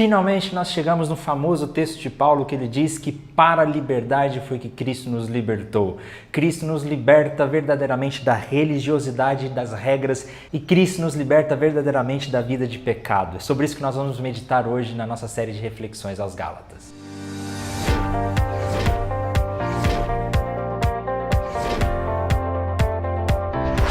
Finalmente nós chegamos no famoso texto de Paulo que ele diz que para a liberdade foi que Cristo nos libertou. Cristo nos liberta verdadeiramente da religiosidade e das regras e Cristo nos liberta verdadeiramente da vida de pecado. É sobre isso que nós vamos meditar hoje na nossa série de reflexões aos Gálatas.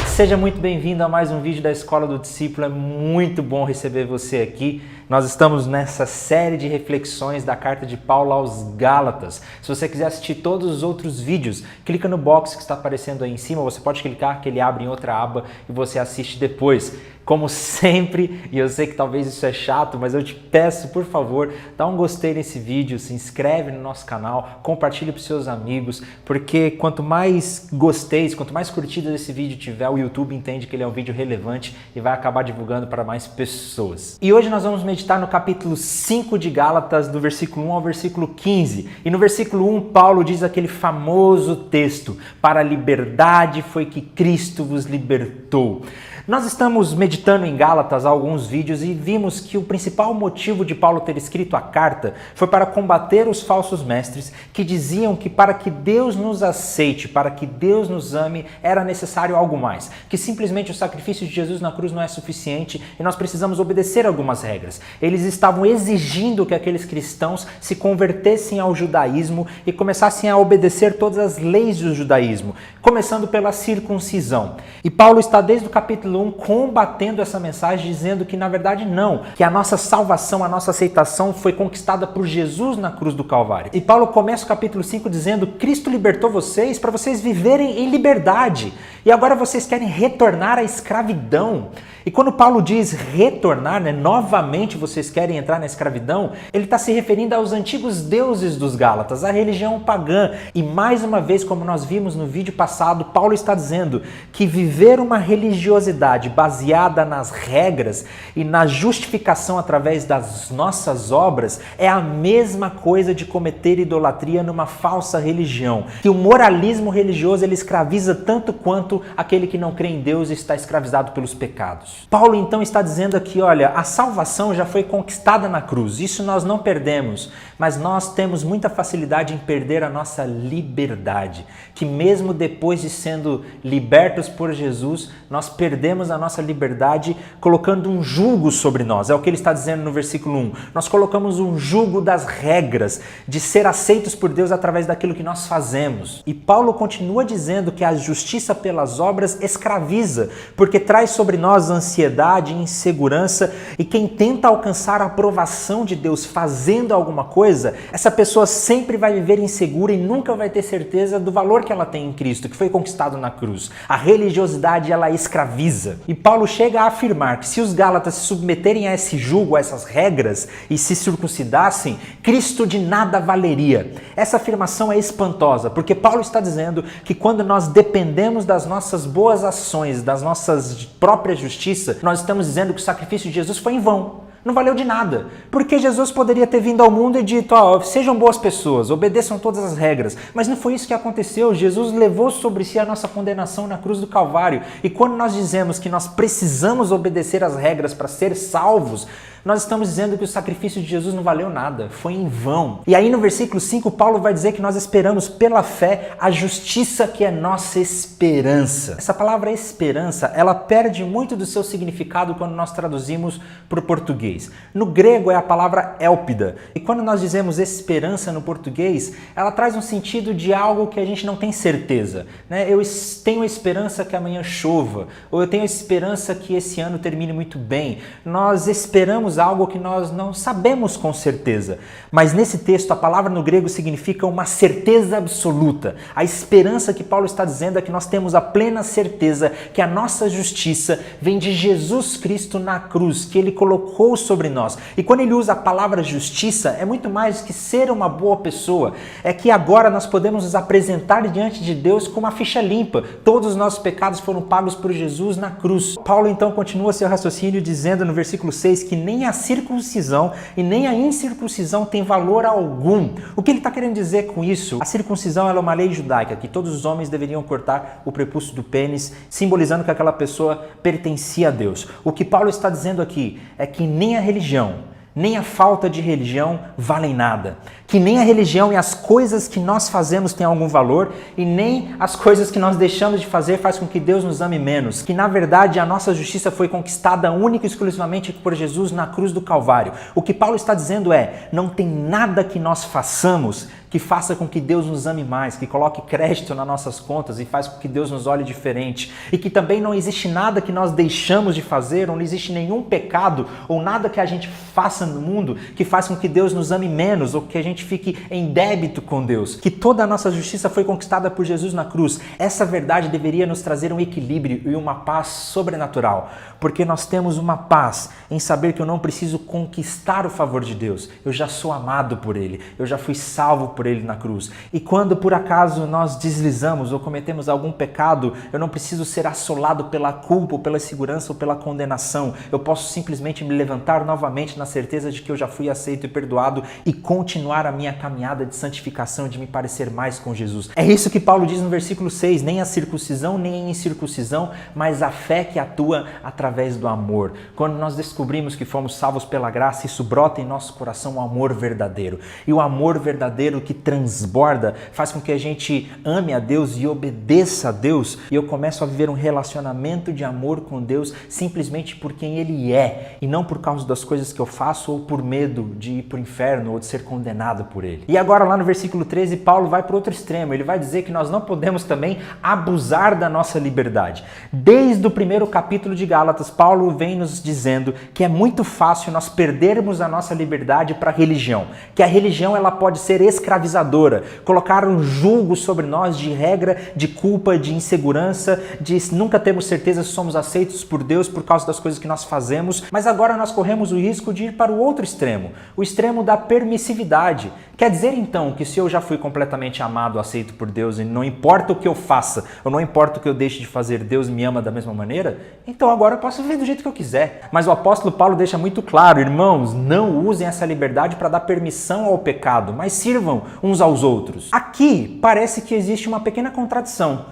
Seja muito bem-vindo a mais um vídeo da Escola do Discípulo, é muito bom receber você aqui. Nós estamos nessa série de reflexões da carta de Paulo aos Gálatas. Se você quiser assistir todos os outros vídeos, clica no box que está aparecendo aí em cima, você pode clicar que ele abre em outra aba e você assiste depois. Como sempre, e eu sei que talvez isso é chato, mas eu te peço, por favor, dá um gostei nesse vídeo, se inscreve no nosso canal, compartilhe para os seus amigos, porque quanto mais gosteis, quanto mais curtidas esse vídeo tiver, o YouTube entende que ele é um vídeo relevante e vai acabar divulgando para mais pessoas. E hoje nós vamos meditar no capítulo 5 de Gálatas, do versículo 1 ao versículo 15. E no versículo 1, Paulo diz aquele famoso texto: para a liberdade foi que Cristo vos libertou. Nós estamos meditando em Gálatas há alguns vídeos e vimos que o principal motivo de Paulo ter escrito a carta foi para combater os falsos mestres que diziam que para que Deus nos aceite, para que Deus nos ame, era necessário algo mais, que simplesmente o sacrifício de Jesus na cruz não é suficiente e nós precisamos obedecer algumas regras. Eles estavam exigindo que aqueles cristãos se convertessem ao judaísmo e começassem a obedecer todas as leis do judaísmo, começando pela circuncisão. E Paulo está desde o capítulo 1 combatendo essa mensagem, dizendo que na verdade não, que a nossa salvação, a nossa aceitação foi conquistada por Jesus na cruz do Calvário. E Paulo começa o capítulo 5 dizendo: Cristo libertou vocês para vocês viverem em liberdade e agora vocês querem retornar à escravidão. E quando Paulo diz retornar, novamente vocês querem entrar na escravidão, ele está se referindo aos antigos deuses dos Gálatas, à religião pagã. E mais uma vez, como nós vimos no vídeo passado, Paulo está dizendo que viver uma religiosidade baseada nas regras e na justificação através das nossas obras é a mesma coisa de cometer idolatria numa falsa religião. Que o moralismo religioso ele escraviza tanto quanto aquele que não crê em Deus e está escravizado pelos pecados. Paulo então está dizendo aqui, olha, a salvação já foi conquistada na cruz, isso nós não perdemos, mas nós temos muita facilidade em perder a nossa liberdade, que mesmo depois de sendo libertos por Jesus, nós perdemos a nossa liberdade colocando um jugo sobre nós, é o que ele está dizendo no versículo 1, nós colocamos um jugo das regras, de ser aceitos por Deus através daquilo que nós fazemos. E Paulo continua dizendo que a justiça pelas obras escraviza, porque traz sobre nós ansiedade, insegurança, e quem tenta alcançar a aprovação de Deus fazendo alguma coisa, essa pessoa sempre vai viver insegura e nunca vai ter certeza do valor que ela tem em Cristo, que foi conquistado na cruz. A religiosidade, ela escraviza. E Paulo chega a afirmar que se os Gálatas se submeterem a esse jugo, a essas regras, e se circuncidassem, Cristo de nada valeria. Essa afirmação é espantosa, porque Paulo está dizendo que quando nós dependemos das nossas boas ações, das nossas próprias justiça, nós estamos dizendo que o sacrifício de Jesus foi em vão, não valeu de nada, porque Jesus poderia ter vindo ao mundo e dito, sejam boas pessoas, obedeçam todas as regras, mas não foi isso que aconteceu. Jesus levou sobre si a nossa condenação na cruz do Calvário, e quando nós dizemos que nós precisamos obedecer as regras para ser salvos, nós estamos dizendo que o sacrifício de Jesus não valeu nada, foi em vão. E aí no versículo 5, Paulo vai dizer que nós esperamos pela fé a justiça que é nossa esperança. Essa palavra esperança, ela perde muito do seu significado quando nós traduzimos para o português. No grego é a palavra élpida, e quando nós dizemos esperança no português, ela traz um sentido de algo que a gente não tem certeza. Eu tenho esperança que amanhã chova, ou eu tenho esperança que esse ano termine muito bem. Nós esperamos algo que nós não sabemos com certeza. Mas nesse texto, a palavra no grego significa uma certeza absoluta. A esperança que Paulo está dizendo é que nós temos a plena certeza que a nossa justiça vem de Jesus Cristo na cruz, que ele colocou sobre nós. E quando ele usa a palavra justiça, é muito mais que ser uma boa pessoa. É que agora nós podemos nos apresentar diante de Deus com uma ficha limpa. Todos os nossos pecados foram pagos por Jesus na cruz. Paulo então continua seu raciocínio dizendo no versículo 6 que nem a circuncisão e nem a incircuncisão tem valor algum. O que ele está querendo dizer com isso? A circuncisão ela é uma lei judaica, que todos os homens deveriam cortar o prepúcio do pênis, simbolizando que aquela pessoa pertencia a Deus. O que Paulo está dizendo aqui é que nem a religião, nem a falta de religião valem nada. Que nem a religião e as coisas que nós fazemos têm algum valor e nem as coisas que nós deixamos de fazer faz com que Deus nos ame menos. Que na verdade a nossa justiça foi conquistada única e exclusivamente por Jesus na cruz do Calvário. O que Paulo está dizendo é, não tem nada que nós façamos que faça com que Deus nos ame mais, que coloque crédito nas nossas contas e faz com que Deus nos olhe diferente. E que também não existe nada que nós deixamos de fazer, ou não existe nenhum pecado, ou nada que a gente faça no mundo que faz com que Deus nos ame menos, ou que a gente fique em débito com Deus. Que toda a nossa justiça foi conquistada por Jesus na cruz. Essa verdade deveria nos trazer um equilíbrio e uma paz sobrenatural. Porque nós temos uma paz em saber que eu não preciso conquistar o favor de Deus. Eu já sou amado por Ele, eu já fui salvo por Ele na cruz. E quando por acaso nós deslizamos ou cometemos algum pecado, eu não preciso ser assolado pela culpa, ou pela insegurança ou pela condenação. Eu posso simplesmente me levantar novamente na certeza de que eu já fui aceito e perdoado e continuar a minha caminhada de santificação, de me parecer mais com Jesus. É isso que Paulo diz no versículo 6, nem a circuncisão nem a incircuncisão, mas a fé que atua através do amor. Quando nós descobrimos que fomos salvos pela graça, isso brota em nosso coração um amor verdadeiro. E o amor verdadeiro que transborda faz com que a gente ame a Deus e obedeça a Deus. E eu começo a viver um relacionamento de amor com Deus simplesmente por quem Ele é e não por causa das coisas que eu faço ou por medo de ir para o inferno ou de ser condenado por Ele. E agora lá no versículo 13, Paulo vai para o outro extremo. Ele vai dizer que nós não podemos também abusar da nossa liberdade. Desde o primeiro capítulo de Gálatas, Paulo vem nos dizendo que é muito fácil nós perdermos a nossa liberdade para a religião. Que a religião ela pode ser escravizadora, colocar um julgo sobre nós de regra, de culpa, de insegurança, de nunca termos certeza se somos aceitos por Deus por causa das coisas que nós fazemos. Mas agora nós corremos o risco de ir para o outro extremo, o extremo da permissividade. Quer dizer então que se eu já fui completamente amado, aceito por Deus e não importa o que eu faça, ou não importa o que eu deixe de fazer, Deus me ama da mesma maneira, então agora eu posso viver do jeito que eu quiser. Mas o apóstolo Paulo deixa muito claro, irmãos, não usem essa liberdade para dar permissão ao pecado, mas sirvam uns aos outros. Aqui parece que existe uma pequena contradição.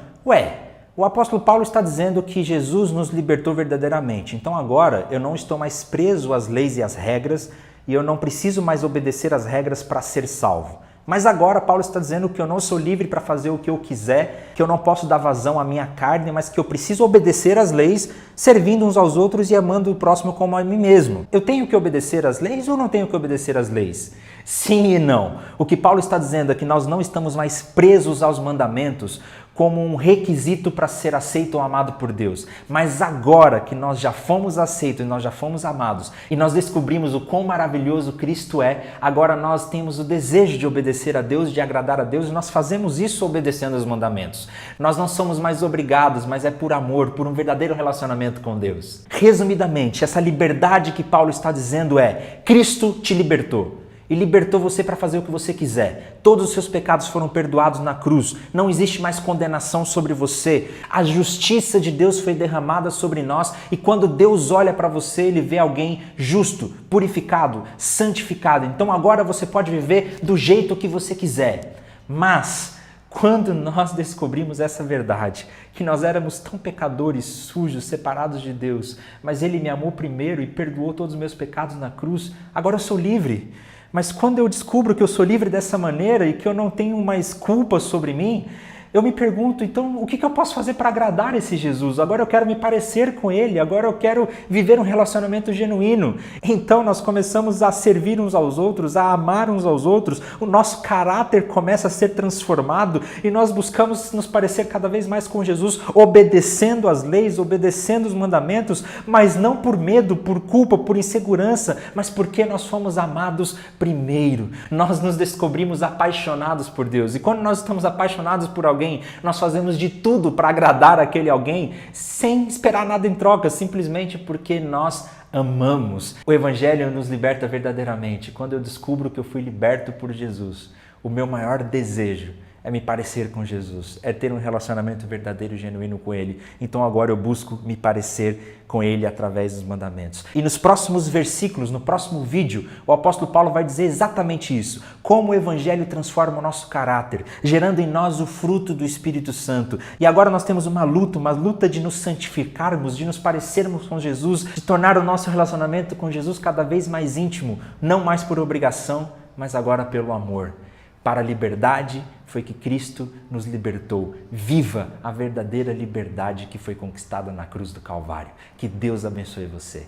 O apóstolo Paulo está dizendo que Jesus nos libertou verdadeiramente. Então agora eu não estou mais preso às leis e às regras e eu não preciso mais obedecer às regras para ser salvo. Mas agora Paulo está dizendo que eu não sou livre para fazer o que eu quiser, que eu não posso dar vazão à minha carne, mas que eu preciso obedecer às leis, servindo uns aos outros e amando o próximo como a mim mesmo. Eu tenho que obedecer às leis ou não tenho que obedecer às leis? Sim e não. O que Paulo está dizendo é que nós não estamos mais presos aos mandamentos como um requisito para ser aceito ou amado por Deus. Mas agora que nós já fomos aceitos e nós já fomos amados e nós descobrimos o quão maravilhoso Cristo é, agora nós temos o desejo de obedecer a Deus, de agradar a Deus e nós fazemos isso obedecendo os mandamentos. Nós não somos mais obrigados, mas é por amor, por um verdadeiro relacionamento com Deus. Resumidamente, essa liberdade que Paulo está dizendo é: Cristo te libertou. E libertou você para fazer o que você quiser. Todos os seus pecados foram perdoados na cruz. Não existe mais condenação sobre você. A justiça de Deus foi derramada sobre nós e quando Deus olha para você, Ele vê alguém justo, purificado, santificado. Então agora você pode viver do jeito que você quiser. Mas quando nós descobrimos essa verdade, que nós éramos tão pecadores, sujos, separados de Deus, mas Ele me amou primeiro e perdoou todos os meus pecados na cruz, agora eu sou livre. Mas quando eu descubro que eu sou livre dessa maneira e que eu não tenho mais culpa sobre mim, eu me pergunto, então, o que eu posso fazer para agradar esse Jesus? Agora eu quero me parecer com Ele, agora eu quero viver um relacionamento genuíno. Então nós começamos a servir uns aos outros, a amar uns aos outros, o nosso caráter começa a ser transformado e nós buscamos nos parecer cada vez mais com Jesus, obedecendo às leis, obedecendo os mandamentos, mas não por medo, por culpa, por insegurança, mas porque nós fomos amados primeiro. Nós nos descobrimos apaixonados por Deus e quando nós estamos apaixonados por alguém, nós fazemos de tudo para agradar aquele alguém sem esperar nada em troca, simplesmente porque nós amamos. O Evangelho nos liberta verdadeiramente. Quando eu descubro que eu fui liberto por Jesus, o meu maior desejo é me parecer com Jesus, é ter um relacionamento verdadeiro e genuíno com Ele. Então agora eu busco me parecer com Ele através dos mandamentos. E nos próximos versículos, no próximo vídeo, o apóstolo Paulo vai dizer exatamente isso. Como o Evangelho transforma o nosso caráter, gerando em nós o fruto do Espírito Santo. E agora nós temos uma luta de nos santificarmos, de nos parecermos com Jesus, de tornar o nosso relacionamento com Jesus cada vez mais íntimo, não mais por obrigação, mas agora pelo amor. Para a liberdade foi que Cristo nos libertou. Viva a verdadeira liberdade que foi conquistada na cruz do Calvário. Que Deus abençoe você.